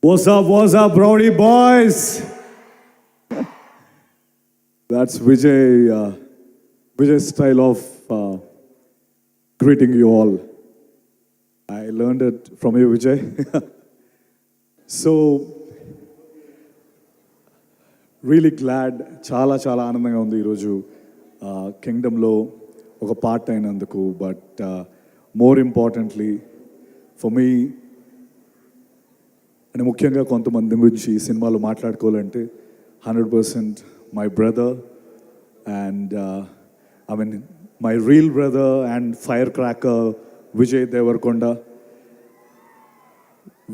What's up, Brownie boys? That's Vijay's style of greeting you all. I learned it from you, Vijay. So, really glad, చాలా ఆనందంగా ఉంది ఈరోజు కింగ్డమ్లో ఒక part అయినందుకు. But more importantly for me, అంటే ముఖ్యంగా కొంతమంది గురించి ఈ సినిమాలో మాట్లాడుకోవాలంటే 100% my brother and I mean my real brother and firecracker Vijay Devarakonda.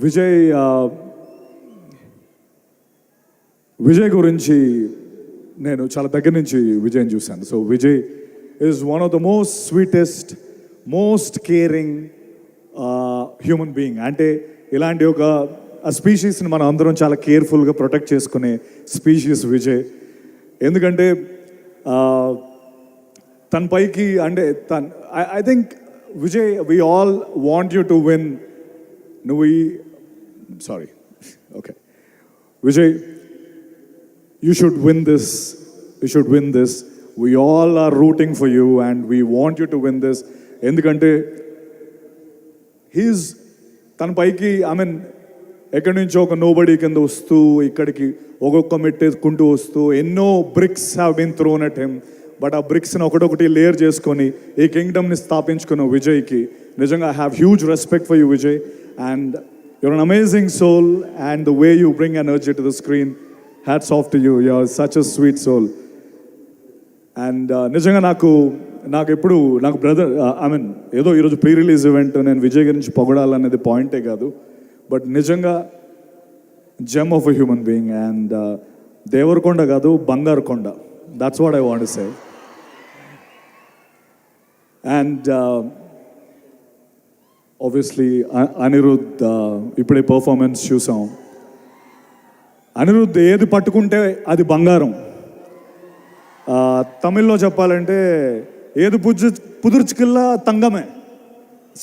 Vijay గురించి నేను చాలా దగ్గర నుంచి విజయ్ని చూశాను. So Vijay is one of the most sweetest, most caring human being. అంటే ఇలాంటి ఒక స్పీషీస్ని మనం అందరం చాలా కేర్ఫుల్గా ప్రొటెక్ట్ చేసుకునే స్పీషీస్ విజయ్. ఎందుకంటే తన పైకి అంటే I think Vijay, we all want you to win. Okay Vijay, you should win this. We all are rooting for you and we want you to win this. ఎందుకంటే తన పైకి ఐ మీన్ ఎక్కడి నుంచో ఒక నోబడీ కింద వస్తూ ఇక్కడికి ఒక్కొక్క మెట్టేసుకుంటూ వస్తూ ఎన్నో bricks have been thrown at him. But ఆ బ్రిక్స్ని ఒకటొకటి లేయర్ చేసుకొని ఈ కింగ్డమ్ని స్థాపించుకున్న విజయ్కి నిజంగా I have huge respect for you Vijay. And you're an amazing soul and the way you bring energy to the screen, hats off to you. You are such a sweet soul. And నిజంగా నాకు ఎప్పుడు నాకు brother I mean ఏదో ఈరోజు pre release event, నేను విజయ్ గురించి పొగడాలనేది పాయింటే కాదు. బట్ నిజంగా gem of a human being. And Deverakonda కాదు, బంగారు కొండ. That's what I want to say. And obviously Anirudh, ఇప్పుడే పర్ఫార్మెన్స్ చూసాం. అనిరుద్ధ్ ఏది పట్టుకుంటే అది బంగారం. తమిళ్లో చెప్పాలంటే ఏది పుదుర్చుకిల్లా తంగమే.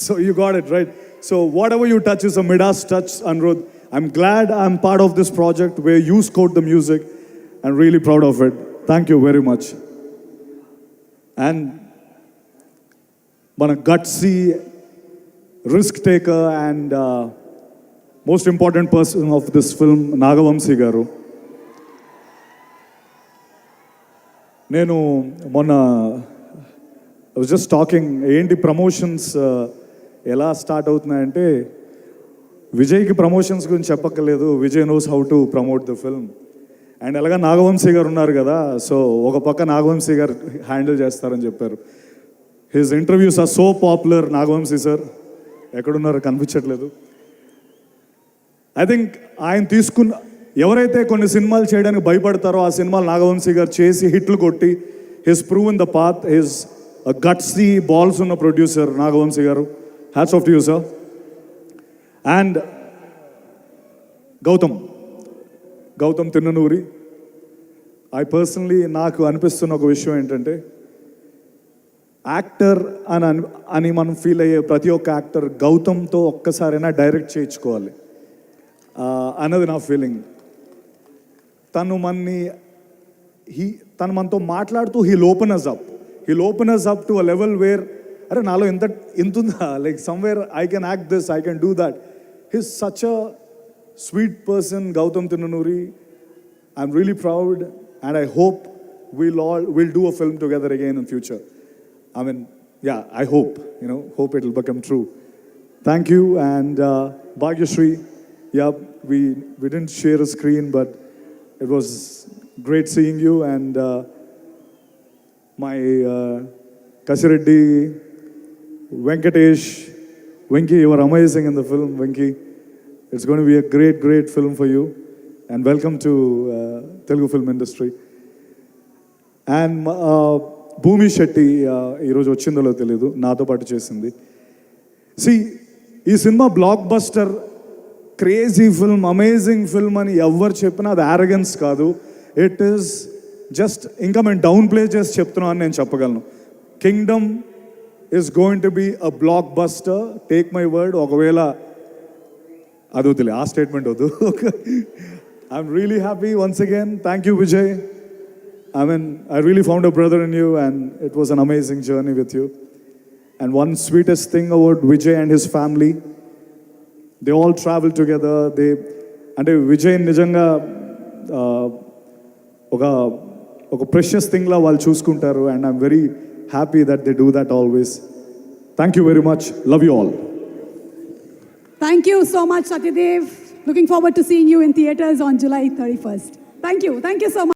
So you got it right. So whatever you touch is a Midas touch, Anirudh. I'm glad I'm part of this project where you scored the music. I'm really proud of it. Thank you very much. And మన gutsy, risk taker and most important person of this film, Nagavamsi garu. నేను మొన్న I was just talking, ఏంటి promotions ఎలా start అవుతున్నాయంటే, విజయ్కి promotions గురించి చెప్పక్కర్లేదు, Vijay knows how to promote the film. And అలాగా నాగవంశీ గారు ఉన్నారు కదా, సో ఒక పక్క నాగవంశీ గారు హ్యాండిల్ చేస్తారని చెప్పారు. His interviews are so popular. Nagavamsi sir ఎక్కడున్నారో కనిపించట్లేదు. ఐ థింక్ ఆయన ఎవరైతే కొన్ని సినిమాలు చేయడానికి భయపడతారో ఆ సినిమాలు నాగవంశీ గారు చేసి హిట్లు కొట్టి his proven the path. His gutsy balls ఉన్న producer Nagavamsi garu. Hats off to you sir. And Gowtam Tinnanuri, నాకు అనిపిస్తున్న ఒక విషయం ఏంటంటే, యాక్టర్ అని మనం ఫీల్ అయ్యే ప్రతి ఒక్క యాక్టర్ గౌతమ్తో ఒక్కసారైనా డైరెక్ట్ చేయించుకోవాలి అన్నది నా ఫీలింగ్. తను మనతో మాట్లాడుతూ he'll open us up to a level where, అరే నాలో ఇంత ఉందా, like somewhere I can act this, I can do that. He's such a sweet person, Gowtam Tinnanuri. I'm really proud and I hope we'll do a film together again in future. I mean, yeah, I hope it will become true. Thank you. And Bhagyashree, yeah, we didn't share a screen, but it was great seeing you. And my Kasireddy, Venkatesh, Venki, you were amazing in the film. Venki, it's going to be a great film for you. And welcome to Telugu film industry. And భూమి శెట్టి ఈరోజు వచ్చిందో తెలియదు, నాతో పాటు చేసింది. ఈ cinema block buster, crazy film, amazing film అని ఎవరు చెప్పినా అది యారగెన్స్ కాదు. ఇట్ ఈస్ జస్ట్, ఇంకా మేము డౌన్ ప్లే చేసి చెప్తున్నాం అని నేను చెప్పగలను. Kingdom is going to be a blockbuster, take my word. ఒకవేళ అది వద్దులే, ఆ స్టేట్మెంట్ వద్దు. I'm really happy once again. Thank you Vijay. I mean, I really found a brother in you, and it was an amazing journey with you. And one sweetest thing about Vijay and his family, they all travel together. అంటే విజయ్ నిజంగా ఒక precious థింగ్లా వాళ్ళు చూసుకుంటారు, and I'm very happy that they do that always. Thank you very much. Love you all. Thank you so much, Satyadev. Looking forward to seeing you in theaters on July 31st. Thank you so much.